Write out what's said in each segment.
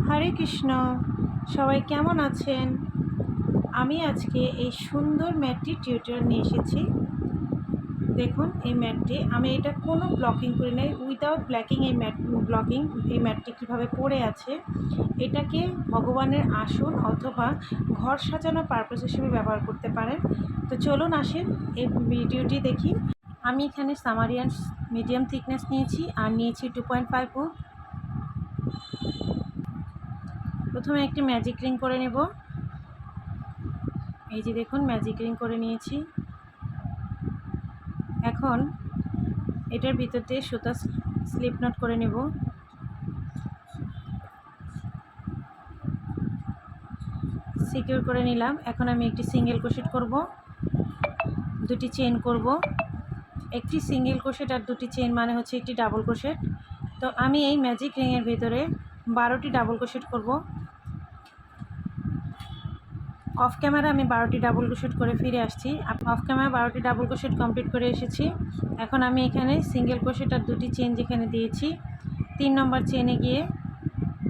হরে কৃষ্ণ। সবাই কেমন আছেন? আমি আজকে এই সুন্দর ম্যাটটি টিউটোরিয়াল নিয়ে এসেছি। দেখুন এই ম্যাটটি আমি এটা কোনো ব্লকিং করি নাই, উইদাউট ব্ল্যাকিং এই ম্যাটটি কীভাবে পড়ে আছে। এটাকে ভগবানের আসন অথবা ঘর সাজানোর পারপাস হিসেবে ব্যবহার করতে পারেন। তো চলুন আসেন এই ভিডিওটি দেখি। আমি এখানে সামারিয়ান মিডিয়াম থিকনেস নিয়েছি আর নিয়েছি 2.5 উড। প্রথমে একটি ম্যাজিক রিং করে নেব। এই যে দেখুন ম্যাজিক রিং করে নিয়েছি। এখন এটার ভিতর দিয়ে সুতা স্লিপ নট করে নেব। সিকিউর করে নিলাম। এখন আমি একটি সিঙ্গেল ক্রোশেট করব, দুটি চেইন করব। একটি সিঙ্গেল ক্রোশেট আর দুটি চেইন মানে হচ্ছে একটি ডাবল ক্রোশেট। তো আমি এই ম্যাজিক রিংয়ের ভিতরে 12টি ডাবল ক্রোশেট করব। অফ ক্যামেরা আমি 12টি ডাবল ক্রোশেট করে ফিরে আসছি। অফ ক্যামেরা 12টি ডাবল ক্রোশেট কমপ্লিট করে এসেছি। এখন আমি এখানে সিঙ্গেল ক্রোশেট আর দুটি চেইন যেখানে দিয়েছি, 3 নম্বর চেইনে গিয়ে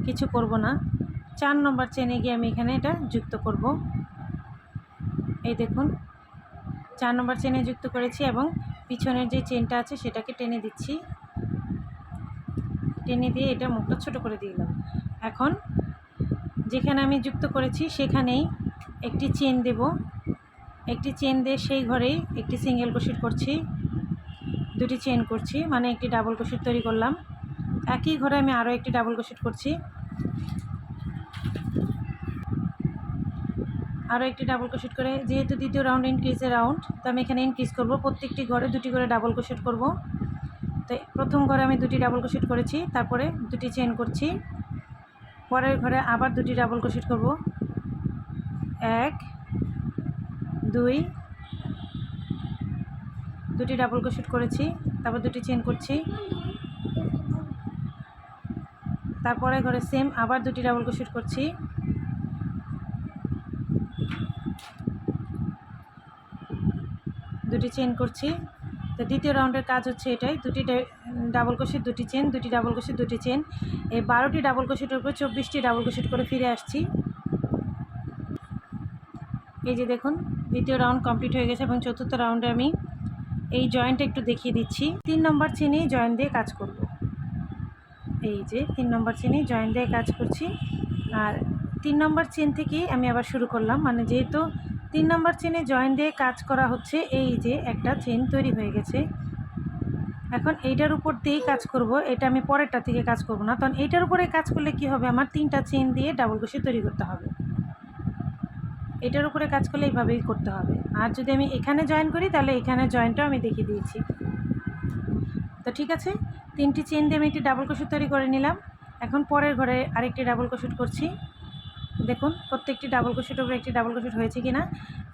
কিছু করব না, 4 নম্বর চেইনে গিয়ে আমি এখানে এটা যুক্ত করব। এই দেখুন 4 নম্বর চেইনে যুক্ত করেছি এবং পিছনের যে চেইনটা আছে সেটাকে টেনে দিচ্ছি। টেনে দিয়ে এটা মুখটা ছোট করে দিলাম। এখন যেখানে আমি যুক্ত করেছি সেখানেই একটি চেইন দেব। একটি চেইন দিয়ে সেই ঘরেই একটি সিঙ্গেল ক্রোশেট করছি, দুটি চেইন করছি, মানে একটি ডাবল ক্রোশেট তৈরি করলাম। একই ঘরে আমি আরও একটি ডাবল ক্রোশেট করছি, আরও একটি ডাবল ক্রোশেট করে, যেহেতু দ্বিতীয় রাউন্ড ইনক্রিজের রাউন্ড, তো আমি এখানে ইনক্রিজ করব। প্রত্যেকটি ঘরে দুটি করে ডাবল ক্রোশেট করব। তো প্রথম ঘরে আমি দুটি ডাবল ক্রোশেট করেছি, তারপরে দুটি চেইন করছি। পরের ঘরে আবার দুটি ডাবল ক্রোশেট করব, 1 2, দুটি ডাবল ক্রোশেট করেছি, তারপর দুটি চেইন করছি। তারপরে ঘরে সেম আবার দুটি ডাবল ক্রোশেট করছি, দুটি চেইন করছি। তো দ্বিতীয় রাউন্ডের কাজ হচ্ছে এটাই, দুটি ডাবল ক্রোশেট, দুটি চেইন, দুটি ডাবল ক্রোশেট, দুটি চেইন। এই 12টি ডাবল ক্রোশেটের উপর 24টি ডাবল ক্রোশেট করে ফিরে আসছি। এই যে দেখুন দ্বিতীয় রাউন্ড কমপ্লিট হয়ে গেছে এবং চতুর্থ রাউন্ডে আমি এই জয়েন্টটা একটু দেখিয়ে দিচ্ছি। 3 নম্বর চেইনেই জয়েন্ট দিয়ে কাজ করব। এই যে 3 নম্বর চেইনেই জয়েন্ট দিয়ে কাজ করছি। আর 3 নম্বর চেইন থেকেই আমি আবার শুরু করলাম, মানে যেহেতু 3 নম্বর চেইনে জয়েন্ট দিয়ে কাজ করা হচ্ছে, এই যে একটা চেইন তৈরি হয়ে গেছে। এখন এইটার উপর দিয়েই কাজ করব, এটা আমি পরেরটা থেকে কাজ করব না, কারণ এইটার উপরে কাজ করলে কি হবে, আমার 3টা চেইন দিয়ে ডাবল ক্রোশেট তৈরি করতে হবে। এটার উপরে কাজ করলে এইভাবেই করতে হবে। আর যদি আমি এখানে জয়েন করি তাহলে এখানে জয়েন্টটাও আমি দেখিয়ে দিয়েছি। তো ঠিক আছে, 3টি চেইন দিয়ে আমি একটি ডাবল ক্রোশেট তৈরি করে নিলাম। এখন পরের ঘরে আরেকটি ডাবল ক্রোশেট করছি। দেখুন প্রত্যেকটি ডাবল ক্রোশেটের উপরে একটি ডাবল ক্রোশেট হয়েছে কিনা,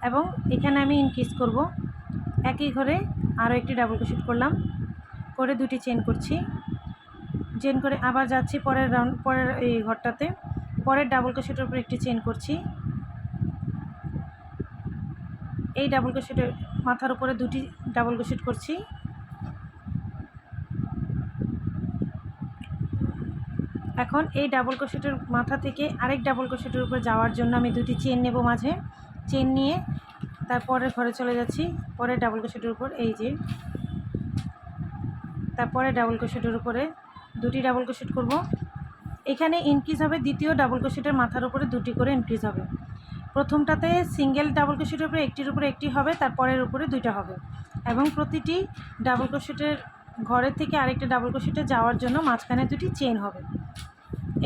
এবং এখানে আমি ইনক্রিজ করব। একই ঘরে আরও একটি ডাবল ক্রোশেট করলাম, করে দুটি চেইন করছি। চেইন করে আবার যাচ্ছি পরের এই ঘরটাতে, পরের ডাবল ক্রোশেটের উপরে একটি চেইন করছি। এই ডাবল ক্রোশেটের মাথার উপরে দুটি ডাবল ক্রোশেট করছি। এখন এই ডাবল ক্রোশেটের মাথা থেকে আরেক ডাবল ক্রোশেটের উপরে যাওয়ার জন্য আমি দুটি চেইন নেব মাঝে। চেইন নিয়ে তারপরের ঘরে চলে যাচ্ছি, পরের ডাবল ক্রোশেটের উপর, এই যে তারপরে ডাবল ক্রোশেটের উপরে দুটি ডাবল ক্রোশেট করব। এখানে ইনক্রিজ হবে, দ্বিতীয় ডাবল ক্রোশেটের মাথার উপরে দুটি করে ইনক্রিজ হবে। প্রথমটাতে সিঙ্গেল ডাবল ক্রোশেটের উপরে একটির উপরে একটি হবে, তারপরের উপরে দুইটা হবে, এবং প্রতিটি ডাবল ক্রোশেটের ঘরের থেকে আরেকটা ডাবল ক্রোশেটে যাওয়ার জন্য মাঝখানে দুটি চেইন হবে।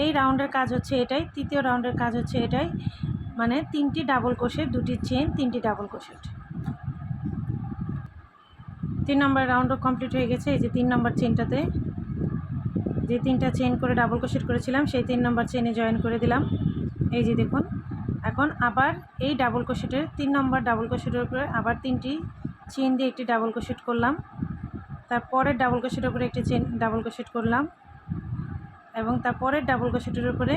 এই রাউন্ডের কাজ হচ্ছে এটাই, তৃতীয় রাউন্ডের কাজ হচ্ছে এটাই, মানে 3টি ডাবল ক্রোশেট, দুটি চেইন, 3টি ডাবল ক্রোশেট। 3 নম্বর রাউন্ডও কমপ্লিট হয়ে গেছে। এই যে 3 নম্বর চেইনটাতে যে 3টা চেইন করে ডাবল ক্রোশেট করেছিলাম সেই 3 নম্বর চেইনে জয়েন করে দিলাম। এই যে দেখুন, এখন আবার এই ডাবল ক্রোশেটের 3 নম্বর ডাবল ক্রোশেটের উপরে আবার 3টি চেইন দিয়ে একটি ডাবল ক্রোশেট করলাম, তারপরের ডাবল ক্রোশেটের উপরে একটি চেইন ডাবল ক্রোশেট করলাম, এবং তারপরের ডাবল ক্রোশেটের উপরে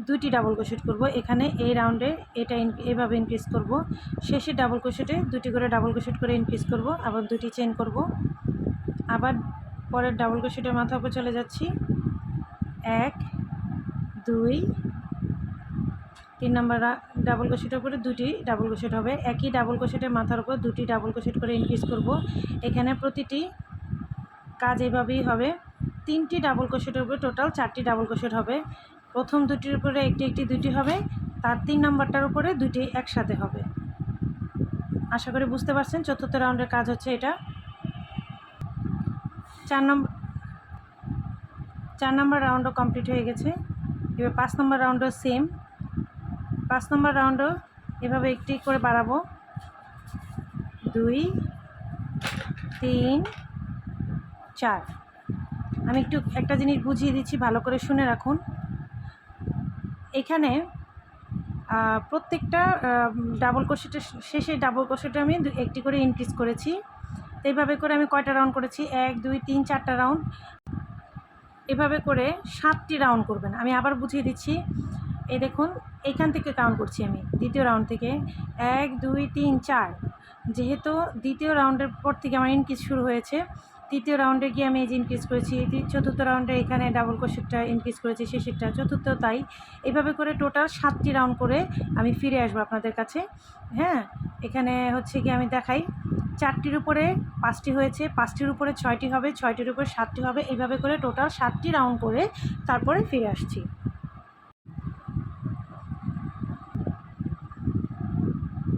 দুটি ডাবল ক্রোশেট করব। এখানে এই রাউন্ডে এটা এভাবে ইনক্রিজ করব, শেষে ডাবল ক্রোশেটে দুটি করে ডাবল ক্রোশেট করে ইনক্রিজ করব, আবার দুটি চেইন করব, আবার পরের ডাবল ক্রোশেটের মাথার উপর চলে যাচ্ছি, 1 2 3 নম্বর ডাবল ক্রোশেটের উপরে 2টি ডাবল ক্রোশেট হবে। একই ডাবল ক্রোশেটের মাথার উপর 2টি ডাবল ক্রোশেট করে ইনক্রিজ করব। এখানে প্রতিটি কাজ এভাবেই হবে। 3টি ডাবল ক্রোশেটের উপরে টোটাল 4টি ডাবল ক্রোশেট হবে। প্রথম দুটির উপরে একটি একটি 2টি হবে, তার 3 নম্বরটার উপরে 2টি একসাথে হবে। আশা করি বুঝতে পারছেন। চতুর্থ রাউন্ডের কাজ হচ্ছে এটা। 4 নম্বর রাউন্ডও কমপ্লিট হয়ে গেছে। এবার 5 নম্বর রাউন্ডও সেম। 5 নম্বর রাউন্ডও এভাবে একটি করে বাড়াবো। 2 3 4। আমি একটু একটা জিনিস বুঝিয়ে দিচ্ছি, ভালো করে শুনে রাখুন। এখানে প্রত্যেকটা ডাবল ক্রোশেটের শেষে ডাবল ক্রোশেটে আমি একটি করে ইনক্রিজ করেছি। তো এইভাবে করে আমি কয়টা রাউন্ড করেছি? 1 2 3 4টা রাউন্ড। এভাবে করে 7টি রাউন্ড করবেন। আমি আবার বুঝিয়ে দিচ্ছি। এই দেখুন, এইখান থেকে কাউন্ট করছি আমি দ্বিতীয় রাউন্ড থেকে 1 2 3 4। যেহেতু দ্বিতীয় রাউন্ডের পর থেকে আমার ইনক্রিজ শুরু হয়েছে, তৃতীয় রাউন্ডে গিয়ে আমি এই যে ইনক্রিজ করেছি, চতুর্থ রাউন্ডে এখানে ডাবল ক্রোশেটটা ইনক্রিজ করেছি, শেষেরটা চতুর্থ তাই। এভাবে করে টোটাল 7টি রাউন্ড করে আমি ফিরে আসবো আপনাদের কাছে। হ্যাঁ, এখানে হচ্ছে কি আমি দেখাই, 4টির উপরে 5টি হয়েছে, 5টির উপরে 6টি হবে, 6টির উপরে 7টি হবে। এইভাবে করে টোটাল 7টি রাউন্ড করে তারপরে ফিরে আসছি।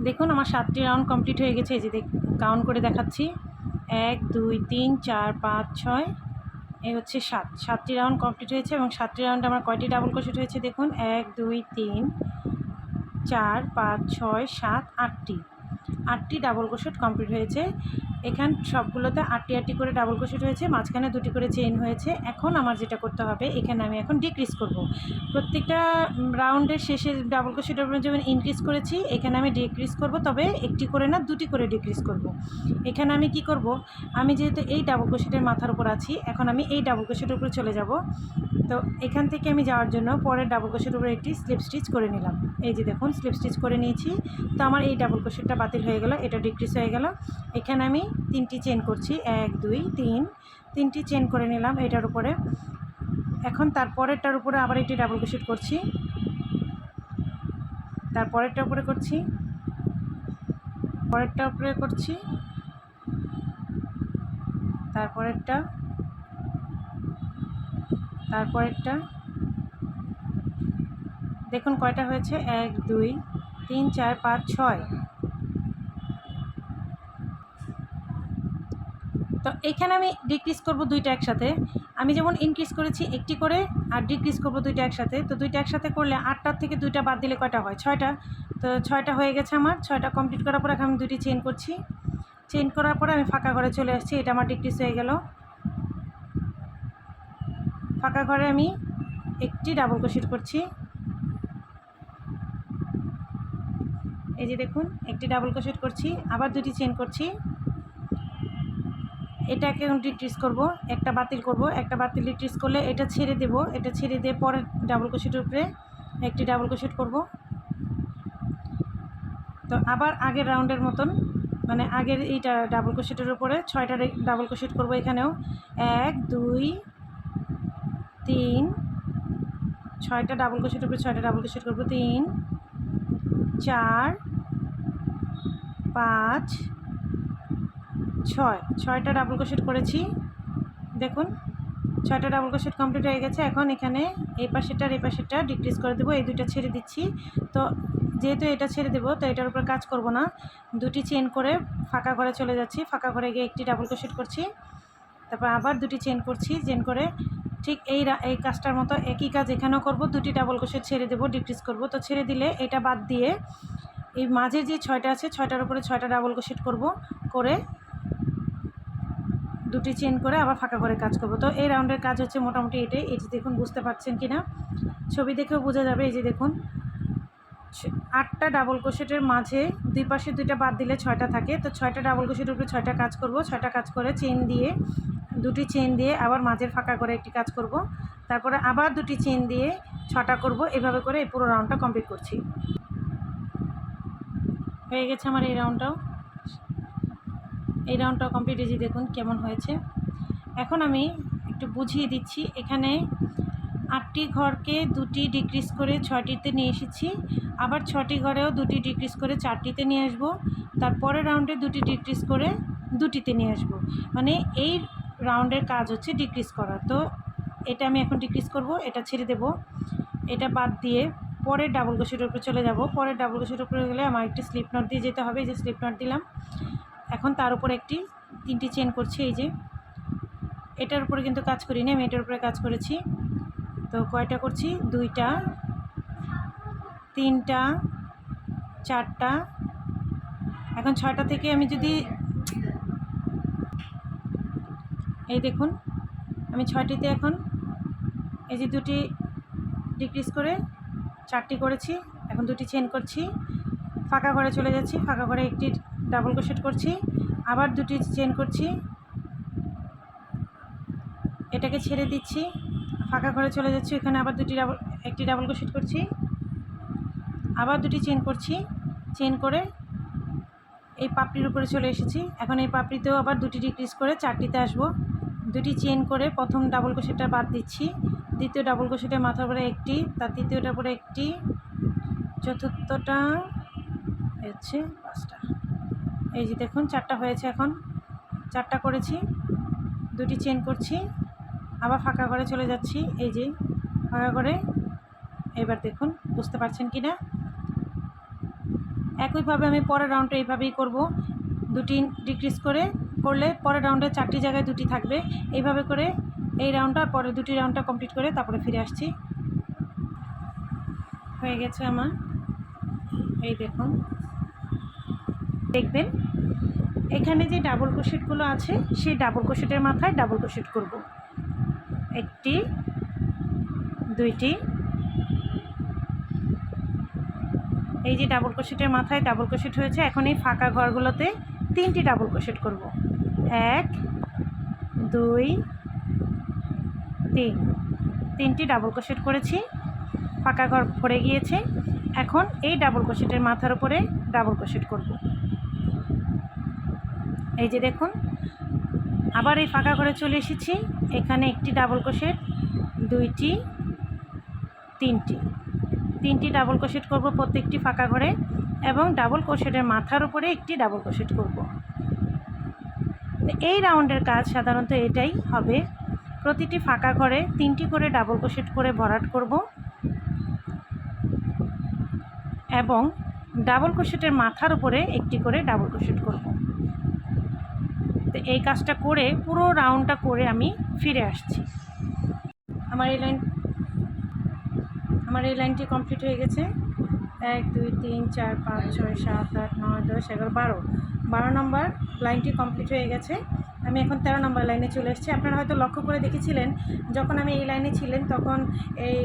দেখুন আমার 7টি রাউন্ড কমপ্লিট হয়ে গেছে। এই যে কাউন্ট করে দেখাচ্ছি, 1 2 3 4 5 6, এই হচ্ছে 7টি রাউন্ড কমপ্লিট হয়েছে। এবং 7টি রাউন্ডে আমার কয়টি ডাবল ক্রোশেট হয়েছে দেখুন, 1 2 3 4 5 6 7 8টি ডাবল ক্রোশেট কমপ্লিট হয়েছে। এখান সবগুলোতে 8টি করে ডাবল ক্রোশেট হয়েছে, মাঝখানে 2টি করে চেইন হয়েছে। এখন আমার যেটা করতে হবে, এখানে আমি এখন ডিক্রিজ করব। প্রত্যেকটা রাউন্ডের শেষে ডাবল ক্রোশেটের উপরে যেমন ইনক্রিজ করেছি, এখানে আমি ডিক্রিজ করব, তবে একটি করে না 2টি করে ডিক্রিজ করব। এখানে আমি কি করব, আমি যেহেতু এই ডাবল ক্রোশেটের মাথার উপর আছি, এখন আমি এই ডাবল ক্রোশেটের উপরে চলে যাব। তো এখান থেকে আমি যাওয়ার জন্য পরের ডাবল ক্রোশেটের উপরে একটি স্লিপ স্টিচ করে নিলাম। এই যে দেখুন স্লিপ স্টিচ করে নিয়েছি। তো আমার এই ডাবল ক্রোশেটটা বাতিল হয়ে গেল, এটা ডিক্রিজ হয়ে গেল। এখানে আমি 3টি চেন করছি, 1 2 3, 3টি চেন করে নিলাম এটার উপরে। এখন তারপরেরটার উপরে আবার একটি ডাবল ক্রোশেট করছি, তারপরেরটার উপরে করছি, পরেরটার উপরে করছি, তারপরেরটা, তারপরেরটা। দেখুন কয়টা হয়েছে, 1 2 3 4 5 6। তো এখানে আমি ডিক্রিজ করব 2টা একসাথে। আমি যেমন ইনক্রিজ করেছি একটি করে, আর ডিক্রিজ করব 2টা একসাথে। তো 2টা একসাথে করলে 8টার থেকে 2টা বাদ দিলে কয়টা হয়? 6টা। তো 6টা হয়ে গেছে আমার। 6টা কমপ্লিট করার পর এখন আমি 2টি চেইন করছি। চেইন করার পরে আমি ফাঁকা ঘরে চলে আসছি, এটা আমার ডিক্রিজ হয়ে গেল। ফাঁকা ঘরে আমি একটি ডাবল ক্রোশেট করছি। এই যে দেখুন একটি ডাবল ক্রোশেট করছি, আবার 2টি চেইন করছি। এটাকে ডিক্রিজ করব, একটা বাতিল করব, একটা বাতিল ডিক্রিজ করলে এটা ছেড়ে দেব, এটা ছেড়ে দিয়ে পরে ডাবল ক্রোশেটের উপরে একটি ডাবল ক্রোশেট করব। তো আবার আগের রাউন্ডের মতন, মানে আগের এইটা ডাবল ক্রোশেটের উপরে 6টা ডাবল ক্রোশেট করব। এখানেও 1 2 3, 6টা ডাবল ক্রোশেটের উপরে 6টা ডাবল ক্রোশেট করব। 3 4 5 6, 6টা ডাবল ক্রোশেট করেছি। দেখুন 6টা ডাবল ক্রোশেট কমপ্লিট হয়ে গেছে। এখন এখানে এই পাশেরটা এই পাশেরটা ডিক্রিজ করে দেবো, এই 2টা ছেড়ে দিচ্ছি। তো যেহেতু এটা ছেড়ে দেবো, তো এটার উপর কাজ করব না, 2টি চেন করে ফাঁকা ঘরে চলে যাচ্ছি। ফাঁকা ঘরে গিয়ে একটি ডাবল ক্রোশেট করছি, তারপর আবার 2টি চেন করছি। চেন করে ঠিক এই কাজটার মতো একই কাজ এখানেও করব, 2টি ডাবল ক্রোশেট ছেড়ে দেবো, ডিক্রিজ করব। তো ছেড়ে দিলে এটা বাদ দিয়ে এই মাঝের যে 6টা আছে 6টার উপরে 6টা ডাবল ক্রোশেট করব, করে 2টি চেন করে আবার ফাঁকা করে কাজ করব। তো এই রাউন্ডের কাজ হচ্ছে মোটামুটি এটাই। এই যে দেখুন, বুঝতে পারছেন কি না, ছবি দেখেও বোঝা যাবে। এই যে দেখুন 8টা ডাবল ক্রোশেটের মাঝে দুই পাশে 2টা বাদ দিলে 6টা থাকে। তো 6টা ডাবল ক্রোশেটের উপরে 6টা কাজ করব, 6টা কাজ করে চেন দিয়ে 2টি চেন দিয়ে আবার মাঝের ফাঁকা করে একটি কাজ করব, তারপরে আবার 2টি চেন দিয়ে 6টা করব। এভাবে করে এই পুরো রাউন্ডটা কমপ্লিট করছি। হয়ে গেছে আমার এই রাউন্ডটাও কমপ্লিট। এই যে দেখুন কেমন হয়েছে। এখন আমি একটু বুঝিয়ে দিচ্ছি। এখানে 8টি ঘরকে 2টি ডিক্রিজ করে 6টিতে নিয়ে এসেছি, আবার 6টি ঘরেও 2টি ডিক্রিজ করে 4টিতে নিয়ে আসবো, তারপরের রাউন্ডে 2টি ডিক্রিজ করে 2টিতে নিয়ে আসবো। মানে এই রাউন্ডের কাজ হচ্ছে ডিক্রিজ করা। তো এটা আমি এখন ডিক্রিজ করব, এটা ছেড়ে দেব, এটা বাদ দিয়ে পরের ডাবল ক্রোশেটের উপরে চলে যাব। পরের ডাবল ক্রোশেটের উপরে গেলে আমার একটি স্লিপ নট দিয়ে যেতে হবে, এই যে স্লিপ নট দিলাম। এখন তার উপর একটি 3টি চেন করছি, এই যে এটার উপরে কিন্তু কাজ করিনি, আমি এটার উপরে কাজ করেছি। তো কয়টা করছি, 2টা, 3টা, 4টা, এখন 6টা থেকে আমি যদি এই দেখুন আমি 6টিতে এখন এই যে 2টি ডিক্রিজ করে 4টি করেছি, এখন 2টি চেন করছি, ফাঁকা ঘরে চলে যাচ্ছি, ফাঁকা ঘরে একটি ডাবল ক্রোশেট করছি, আবার 2টি চেন করছি, এটাকে ছেড়ে দিচ্ছি, ফাঁকা ঘরে চলে যাচ্ছি, এখানে আবার একটি ডাবল ক্রোশেট করছি, আবার 2টি চেন করছি, চেন করে এই পাপড়ির উপরে চলে এসেছি। এখন এই পাপড়িতেও আবার 2টি ডিক্রিজ করে 4টিতে আসবো, 2টি চেন করে প্রথম ডাবল ক্রোশেটটা বাদ দিচ্ছি, দ্বিতীয় ডাবল ক্রোশেটের মাথার উপরে একটি, তার তৃতীয়টার উপরে একটি, চতুর্থটা হচ্ছে 5টা, এই যে দেখুন 4টা হয়েছে। এখন 4টা করেছি, 2টি চেন করছি, আবার ফাঁকা ঘরে চলে যাচ্ছি, এই যে ফাঁকা ঘরে। এবার দেখুন বুঝতে পারছেন কি না, একইভাবে আমি পরের রাউন্ডে এইভাবেই করব, 2টি ডিক্রিজ করলে পরের রাউন্ডে 4টি জায়গায় 2টি থাকবে, এইভাবে করে এই রাউন্ডটা আর পরে 2টি রাউন্ডটা কমপ্লিট করে তারপরে ফিরে আসছি। হয়ে গেছে আমার, এই দেখুন দেখবেন এখানে যে ডাবল ক্রোশেটগুলো আছে সেই ডাবল ক্রোশেটের মাথায় ডাবল ক্রোশেট করব, 1টি, 2টি, এই যে ডাবল ক্রোশেটের মাথায় ডাবল ক্রোশেট হয়েছে। এখন এই ফাঁকা ঘরগুলোতে 3টি ডাবল ক্রোশেট করব, 1, 2, 3, 3টি ডাবল ক্রোশেট করেছি, ফাঁকা ঘর ভরে গিয়েছে। এখন এই ডাবল ক্রোশেটের মাথার উপরে ডাবল ক্রোশেট করব, এই যে দেখুন আবার এই ফাঁকা ঘরে চলে এসেছি, এখানে একটি ডাবল ক্রোশেট, 2টি, 3টি ডাবল ক্রোশেট করব প্রত্যেকটি ফাঁকা ঘরে, এবং ডাবল ক্রোশেটের মাথার উপরে একটি ডাবল ক্রোশেট করব। এই রাউন্ডের কাজ সাধারণত এটাই হবে, প্রতিটি ফাঁকা ঘরে 3টি করে ডাবল ক্রোশেট করে ভরাট করব এবং ডাবল ক্রোশেটের মাথার উপরে একটি করে ডাবল ক্রোশেট করব। তো এই কাজটা করে পুরো রাউন্ডটা করে আমি ফিরে আসছি। আমার এই লাইনটি কমপ্লিট হয়ে গেছে। 1, 2, 3, 4, 5, 6, 7, 8, 9, 10, 11, 12 নম্বর লাইনটি কমপ্লিট হয়ে গেছে। আমি এখন 13 নম্বর লাইনে চলে এসেছি। আপনারা হয়তো লক্ষ্য করে দেখেছিলেন যখন আমি এই লাইনে ছিলেন তখন এই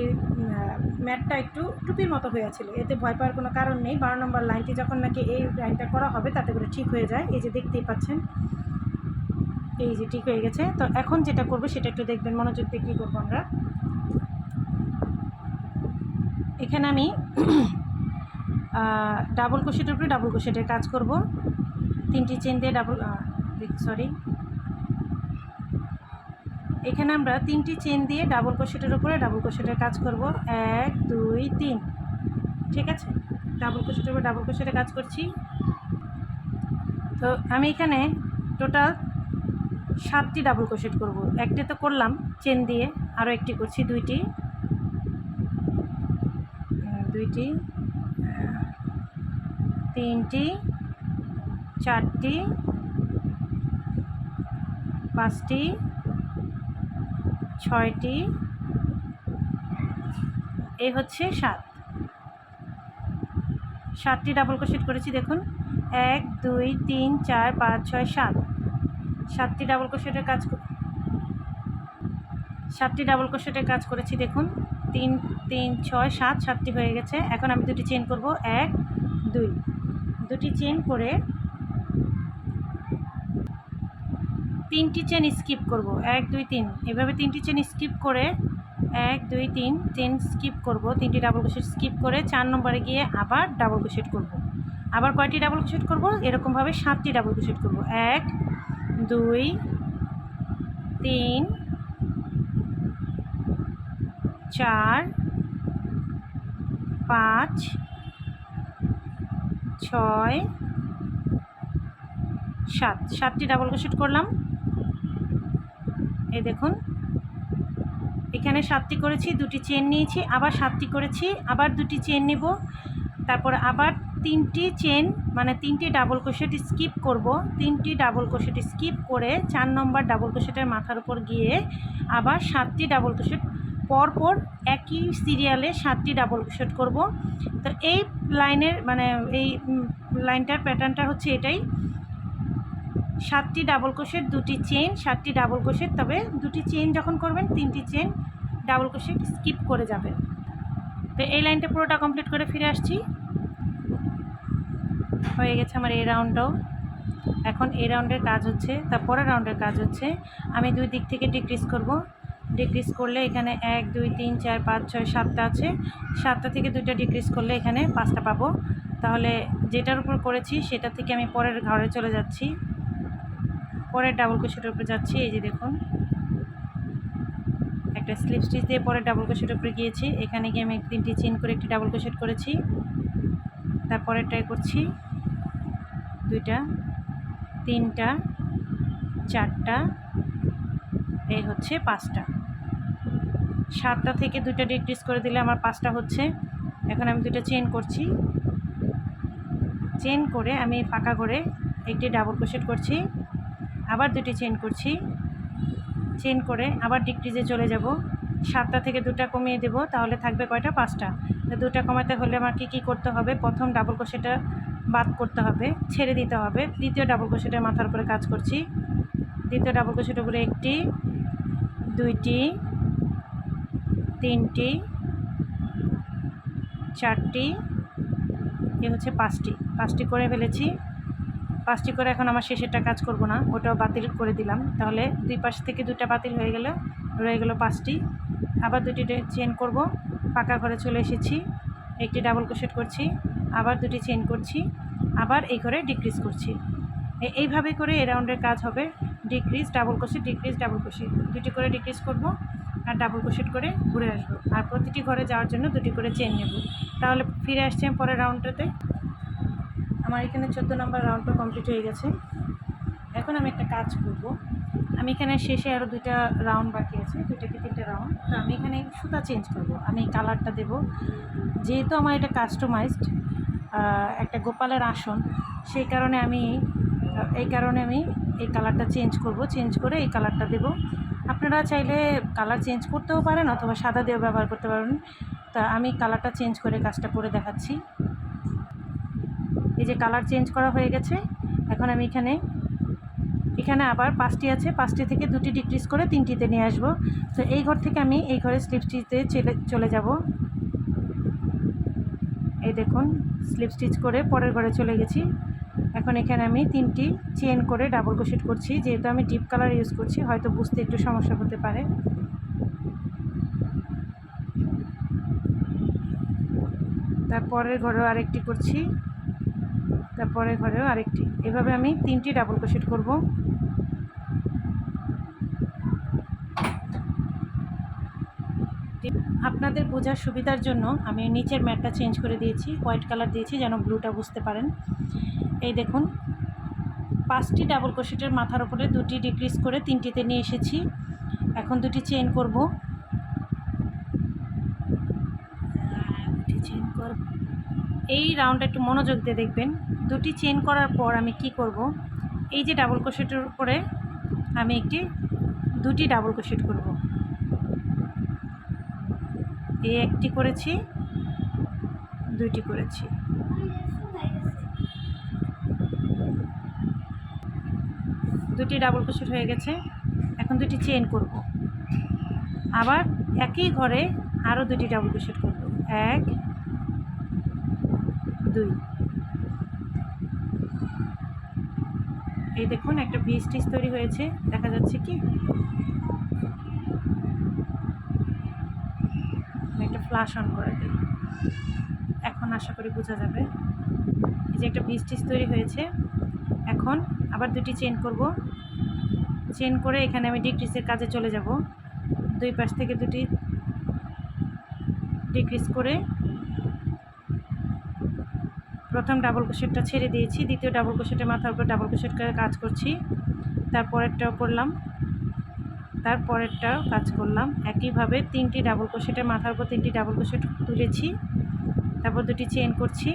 ম্যাটটা একটু টুপির মতো হয়েছিল, এতে ভয় পাওয়ার কোনো কারণ নেই। 12 নম্বর লাইনটি যখন নাকি এই লাইনটা করা হবে তাতে করে ঠিক হয়ে যায়, এই যে দেখতেই পাচ্ছেন, এই যে ঠিক হয়ে গেছে। তো এখন যেটা করবো সেটা একটু দেখবেন, মনোযোগ দিয়ে কী করবো আমরা। এখানে আমি ডাবল ক্রোশেটের উপরে ডাবল ক্রোশেটের কাজ করব, 3টি চেন দিয়ে এখানে আমরা 3টি চেন দিয়ে ডাবল ক্রোশেটের উপরে ডাবল ক্রোশেটের কাজ করব, 1, 2, 3, ঠিক আছে। ডাবল ক্রোশেটের উপরে ডাবল ক্রোশেটের কাজ করছি। তো আমি এখানে টোটাল 7টি ডাবল ক্রোশেট করব, একটি তো করলাম চেন দিয়ে, আরও একটি করছি, 2টি, 3টি, 4টি, 5টি, 6টি, এই হচ্ছে 7টি ডাবল ক্রোশেট করেছি। দেখুন 1, 2, 3, 4, 5, 6, 7টি ডাবল ক্রোশেটের কাজ 7টি ডাবল ক্রোশেটের কাজ করেছি। দেখুন 3, 3, 6, 7, 7টি হয়ে গেছে। এখন আমি 2টি চেন করব, 1, 2, 2টি চেন করে 3টি চেন স্কিপ করব, 1, 2, 3, এভাবে 3টি চেন স্কিপ করে 1, 2, 3 চেন স্কিপ করব, 3টি ডাবল ক্রোশেট স্কিপ করে 4 নম্বরে গিয়ে আবার ডাবল ক্রোশেট করব। আবার কয়টি ডাবল ক্রোশেট করব, এরকমভাবে 7টি ডাবল ক্রোশেট করব, 1, 2, 3, 4 5 6 7 7টি ডাবল ক্রোশেট করলাম। এই দেখুন এখানে 7টি করেছি, 2টি চেন নিয়েছি, আবার 7টি করেছি, আবার 2টি চেন নেব, তারপর আবার 3টি চেন মানে 3টি ডাবল ক্রোশেট স্কিপ করব। 3টি ডাবল ক্রোশেট স্কিপ করে 4 নম্বর ডাবল ক্রোশেটের মাথার উপর গিয়ে আবার 7টি ডাবল ক্রোশেট পরপর একই সিরিয়ালে 7টি ডাবল ক্রোশেট করব। তো এই লাইনের মানে এই লাইনটার প্যাটার্নটা হচ্ছে এটাই, 7টি ডাবল ক্রোশেট, 2টি চেন, 7টি ডাবল ক্রোশেট, তবে 2টি চেন যখন করবেন 3টি চেন ডাবল ক্রোশেট স্কিপ করে যাবেন। তো এই লাইনটা পুরোটা কমপ্লিট করে ফিরে আসছি। হয়ে গেছে আমার এই রাউন্ডটাও। এখন এই রাউন্ডের কাজ হচ্ছে, তারপরের রাউন্ডের কাজ হচ্ছে আমি 2 দিক থেকে ডিক্রিজ করব। ডিক্রিজ করলে এখানে 1 2 3 4 5 6 7টা আছে, 7টা থেকে 2টা ডিক্রিজ করলে এখানে 5টা পাবো। তাহলে যেটার উপর করেছি সেটা থেকে আমি পরের ঘরে চলে যাচ্ছি, পরের ডাবল ক্রোশেটের উপরে যাচ্ছি। এই যে দেখুন একটা স্লিপ স্টিচ দিয়ে পরের ডাবল ক্রোশেটের উপরে গিয়েছি, এখানে গিয়ে আমি 3টি চেন করে একটি ডাবল ক্রোশেট করেছি, তারপরে ট্রাই করছি 2টা 3টা 4টা, এই হচ্ছে 5টা। 7টা থেকে 2টা ডিক্রিজ করে দিলে আমার 5টা হচ্ছে। এখন আমি 2টা চেন করছি, চেন করে আমি ফাঁকা করে একটি ডাবল ক্রোশেট করছি, আবার 2টি চেন করছি, চেন করে আবার ডিক্রিজে চলে যাব। 7টা থেকে 2টা কমিয়ে দেব, তাহলে থাকবে কয়টা? 5টা। 2টা কমাতে হলে আমার কী করতে হবে? প্রথম ডাবল ক্রোশেটটা বাদ করতে হবে, ছেড়ে দিতে হবে। দ্বিতীয় ডাবল ক্রোশেটের মাথার উপরে কাজ করছি, দ্বিতীয় ডাবল ক্রোশেটের উপরে 1টি 2টি 3টি 4টি, এ হচ্ছে 5টি করে ফেলেছি। 5টি করে এখন আমার শেষেরটা কাজ করব না, ওটাও বাতিল করে দিলাম। তাহলে 2 পাশ থেকে 2টা বাতিল হয়ে গেল, রয়ে গেল 5টি। আবার 2টি চেন করব, ফাঁকা ঘরে চলে এসেছি, একটি ডাবল ক্রোশেট করছি, আবার 2টি চেন করছি, আবার এই ঘরে ডিক্রিজ করছি। এইভাবে করে এই রাউন্ডের কাজ হবে, decrease double crochet, decrease double crochet, 2টি করে ডিক্রিজ করব আর ডাবল ক্রোশেট করে ঘুরে আসবো, আর প্রতিটি ঘরে যাওয়ার জন্য 2টি করে চেন নেব। তাহলে ফিরে আসছি আমি পরের রাউন্ডটাতে। আমার এখানে 14 নম্বর রাউন্ডটা কমপ্লিট হয়ে গেছে। এখন আমি একটা কাজ করব, আমি এখানে শেষে আরও 2টা রাউন্ড বাকি আছে, 2 থেকে 3টে রাউন্ড। তো আমি এখানে সুতা চেঞ্জ করব, আমি কালারটা দেব। যেহেতু আমার এটা কাস্টমাইজড একটা গোপালের আসন, সেই কারণে আমি এই কালারটা চেঞ্জ করব, চেঞ্জ করে এই কালারটা দেব। আপনারা চাইলে কালার চেঞ্জ করতেও পারেন অথবা সাদা দিয়েও ব্যবহার করতে পারেন। তা আমি কালারটা চেঞ্জ করে কাজটা করে দেখাচ্ছি। এই যে কালার চেঞ্জ করা হয়ে গেছে। এখন আমি এখানে আবার 5টি আছে, 5টি থেকে 2টি ডিক্রিজ করে 3টিতে নিয়ে আসব। তো এই ঘর থেকে আমি এই ঘরে স্লিপ স্টিচতে চলে যাব। এই দেখুন স্লিপ স্টিচ করে পরের ঘরে চলে গেছি। এখন এখানে আমি 3টি চেন করে ডাবল ক্রোশেট করছি, যেহেতু আমি ডিপ কালার ইউজ করছি হয়তো বুঝতে একটু সমস্যা হতে পারে। তারপরের ঘরেও আরেকটি করছি, তারপরের ঘরেও আরেকটি, এভাবে আমি 3টি ডাবল ক্রোশেট করব। আপনাদের বোঝার সুবিধার জন্য আমি নিচের ম্যাটটা চেঞ্জ করে দিয়েছি, হোয়াইট কালার দিয়েছি যেন ব্লুটা বুঝতে পারেন। এই দেখুন 5টি ডাবল ক্রোশেটের মাথার উপরে 2টি ডিক্রিজ করে 3টিতে নিয়ে এসেছি। এখন 2টি চেন করব, এই রাউন্ডটা একটু মনোযোগ দিয়ে দেখবেন। 2টি চেন করার পর আমি কি করব, এই যে ডাবল ক্রোশেটের উপরে আমি 2টি ডাবল ক্রোশেট করব। এই 1টি করেছি, 2টি করেছি, 2টি ডাবল ক্রোশেট হয়ে গেছে। এখন 2টি চেন করব, আবার একই ঘরে আরও 2টি ডাবল ক্রোশেট করব, 1 2। এই দেখুন একটা ভি স্টিচ তৈরি হয়েছে, দেখা যাচ্ছে কি? একটা ফ্ল্যাশ অন করে দিই, এখন আশা করি বোঝা যাবে। এই যে একটা ভি স্টিচ তৈরি হয়েছে। এখন আবার 2টি চেন করব, চেন করে এখানে আমি ডিক্রিজের কাজে চলে যাব। 2 পাশ থেকে 2টি ডিক্রিজ করে প্রথম ডাবল ক্রোশেটটা ছেড়ে দিয়েছি, দ্বিতীয় ডাবল ক্রোশেটের মাথার উপর ডাবল ক্রোশেট করে কাজ করছি, তারপরেরটাও করলাম, তারপরেরটাও কাজ করলাম। একইভাবে 3টি ডাবল ক্রোশেটের মাথার উপর 3টি ডাবল ক্রোশেট তুলেছি, তারপর 2টি চেন করছি।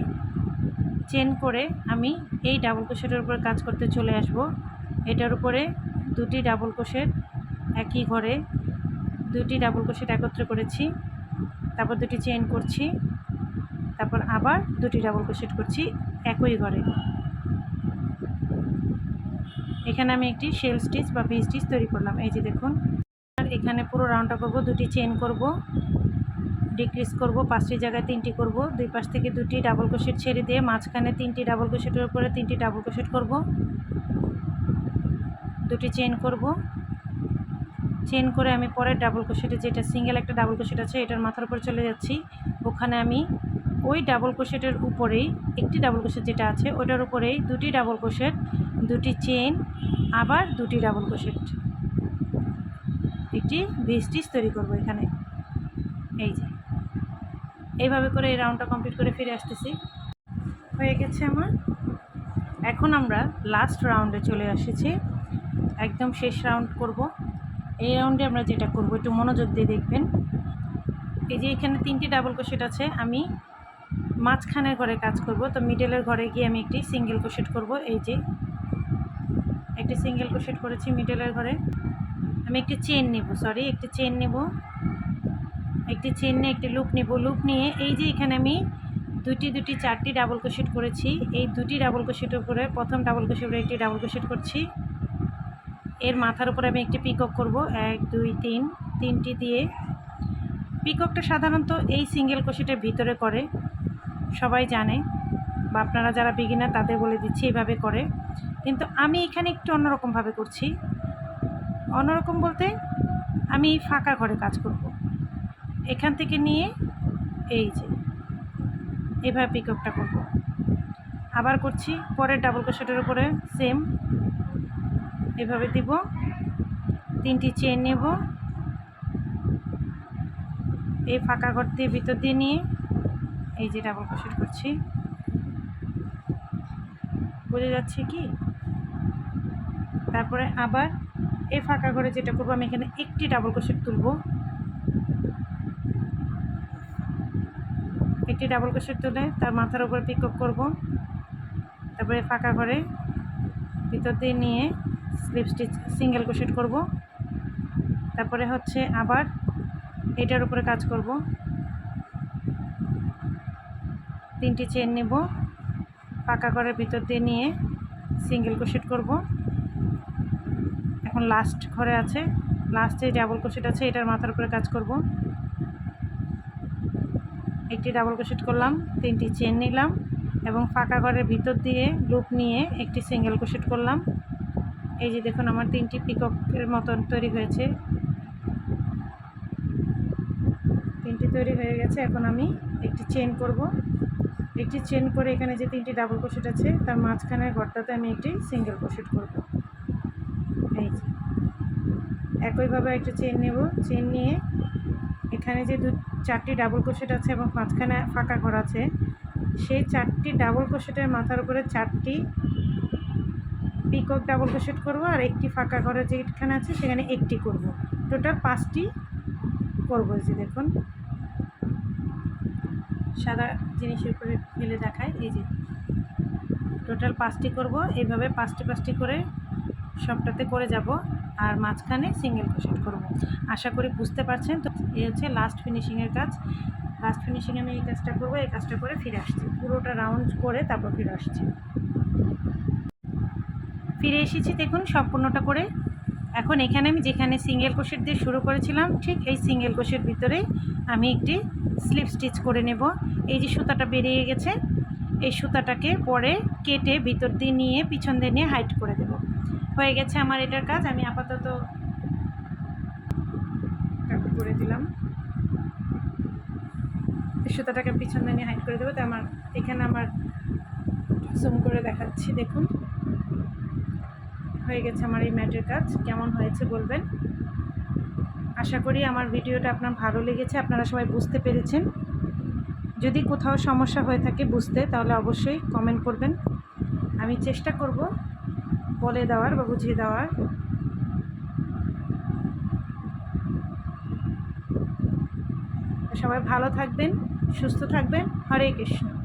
চেন করে আমি এই ডাবল ক্রোশেটের উপর কাজ করতে চলে আসব। এটার উপরে 2টি ডাবল ক্রোশেট, একই ঘরে 2টি ডাবল ক্রোশেট একত্রে করেছি, তারপর 2টি চেন করছি, তারপর আবার 2টি ডাবল ক্রোশেট করছি একই ঘরে। এখানে আমি একটি শেল স্টিচ বা ভি স্টিচ তৈরি করলাম। এই যে দেখুন, আর এখানে পুরো রাউন্ডটা করব, 2টি চেন করব, ডিক্রিজ করব, 5টি জায়গায় 3টি করব, দুই পাশ থেকে 2টি ডাবল ক্রোশেট ছেড়ে দিয়ে মাঝখানে 3টি ডাবল ক্রোশেটের উপরে 3টি ডাবল ক্রোশেট করব, 2টি চেন করব। চেন করে আমি পরের ডাবল ক্রোশেটে, যেটা সিঙ্গেল একটা ডাবল ক্রোশেট আছে, এটার মাথার উপর চলে যাচ্ছি। ওখানে আমি ওই ডাবল ক্রোশেটের উপরেই একটি ডাবল ক্রোশেট যেটা আছে ওটার উপরেই 2টি ডাবল ক্রোশেট, 2টি চেন, আবার 2টি ডাবল ক্রোশেট, একটি ভি স্টিচ তৈরি করব এখানে। এই যে এইভাবে করে এই রাউন্ডটা কমপ্লিট করে ফিরে আসতেছি। হয়ে গেছে আমার। এখন আমরা লাস্ট রাউন্ডে চলে এসেছি, একদম শেষ রাউন্ড করব। এই রাউন্ডে আমরা যেটা করব একটু মনোযোগ দিয়ে দেখবেন। এই যে এখানে 3টি ডাবল ক্রোশেট আছে, আমি মাঝখানের ঘরে কাজ করব, তো মিডলের ঘরে গিয়ে আমি একটি সিঙ্গেল ক্রোশেট করব। এই যে একটি সিঙ্গেল ক্রোশেট করেছি মিডলের ঘরে। আমি একটি চেন নেব, একটি চেন নেব, একটি চেন নিয়ে একটি লুপ নেব। লুপ নিয়ে এই যে এখানে আমি 4টি ডাবল ক্রোশেট করেছি, এই 2টি ডাবল ক্রোশেটের উপরে প্রথম ডাবল ক্রোশেটের একটি ডাবল ক্রোশেট করছি। এর মাথার উপরে আমি একটি পিকক করব, 1 2 3, 3টি দিয়ে। পিককটা সাধারণত এই সিঙ্গেল ক্রোশেটের ভিতরে করে, সবাই জানে, বা আপনারা যারা বিগিনার তাদের বলে দিচ্ছি এইভাবে করে, কিন্তু আমি এখানে একটু অন্যরকমভাবে করছি। অন্যরকম বলতে আমি ফাঁকা ঘরে কাজ করব, এখান থেকে নিয়ে এই যে এইভাবে পিককটা করব। আবার করছি, পরের ডাবল ক্রোশেটের উপরে সেম এভাবে দিব, 3টি চেন নেব, এই ফাঁকা ঘর দিয়ে ভিতর দিয়ে নিয়ে এই যে ডাবল ক্রোশেট করছি। বোঝা যাচ্ছে কি? তারপরে আবার এই ফাঁকা ঘরে যেটা করব, আমি এখানে একটি ডাবল ক্রোশেট তুলব, একটি ডাবল ক্রোশেট তুলে তার মাথার উপর পিকক করব, তারপরে ফাঁকা ঘরে ভিতর দিয়ে নিয়ে স্লিপ স্টিচ সিঙ্গেল ক্রোশেট করব। তারপরে হচ্ছে আবার এটার উপরে কাজ করব, 3টি চেন নেব, ফাঁকা ঘরের ভিতর দিয়ে নিয়ে সিঙ্গেল ক্রোশেট করব। এখন লাস্ট ঘরে আছে, লাস্টে ডাবল ক্রোশেট আছে, এটার মাথার উপরে কাজ করব। একটি ডাবল ক্রোশেট করলাম, 3টি চেন নিলাম এবং ফাঁকা ঘরের ভিতর দিয়ে লুপ নিয়ে একটি সিঙ্গেল ক্রোশেট করলাম। এই যে দেখুন, আমার 3টি পিককের মতন তৈরি হয়েছে, 3টি তৈরি হয়ে গেছে। এখন আমি একটি চেন করব, একটি চেন করে এখানে যে 3টি ডাবল ক্রোশেট আছে তার মাঝখানের ঘরটাতে আমি একটি সিঙ্গেল ক্রোশেট করব। এই যে একইভাবে একটা চেন নেব, চেন নিয়ে এখানে যে 4টি ডাবল ক্রোশেট আছে এবং মাঝখানে ফাঁকা ঘর আছে, সেই 4টি ডাবল ক্রোশেটের মাথার উপরে 4টি পিকক ডাবল ক্রোশেট করব, আর একটি ফাঁকা ঘরে যেখানে আছে সেখানে একটি করব। টোটাল 5টি করব। যে দেখুন, সাদা জিনিসের উপরে ফেলে দেখায়, এই যে টোটাল 5টি করব। এইভাবে 5টি করে সবটাতে করে যাব, আর মাঝখানে সিঙ্গেল ক্রোশেট করব। আশা করি বুঝতে পারছেন। তো এই হচ্ছে লাস্ট ফিনিশিংয়ের কাজ। লাস্ট ফিনিশিংয়ে আমি এই কাজটা করব, এই কাজটা করে ফিরে আসছি, পুরোটা রাউন্ড করে তারপর ফিরে আসছি। ফিরে এসেছি দেখুন সম্পূর্ণটা করে। এখন এখানে আমি যেখানে সিঙ্গেল ক্রোশেট দিয়ে শুরু করেছিলাম, ঠিক এই সিঙ্গেল ক্রোশেট ভিতরেই আমি একটি স্লিপ স্টিচ করে নেব। এই যে সুতাটা বেরিয়ে গেছে, এই সুতাটাকে পরে কেটে ভিতর দিয়ে নিয়ে পিছন দিয়ে নিয়ে হাইট করে দেব। হয়ে গেছে আমার এটার কাজ। আমি আপাতত করে দিলাম, সুতাটাকে পিছন দিয়ে নিয়ে হাইট করে দেবো। তো আমার এখানে আমার জুম করে দেখাচ্ছি, দেখুন হয়ে গেছে আমার এই ম্যাটের কাজ। কেমন হয়েছে বলবেন। আশা করি আমার ভিডিওটা আপনার ভালো লেগেছে, আপনারা সবাই বুঝতে পেরেছেন। যদি কোথাও সমস্যা হয়ে থাকে বুঝতে, তাহলে অবশ্যই কমেন্ট করবেন, আমি চেষ্টা করব বলে দেওয়ার বা বুঝিয়ে দেওয়ার। সবাই ভালো থাকবেন, সুস্থ থাকবেন। হরে কৃষ্ণ।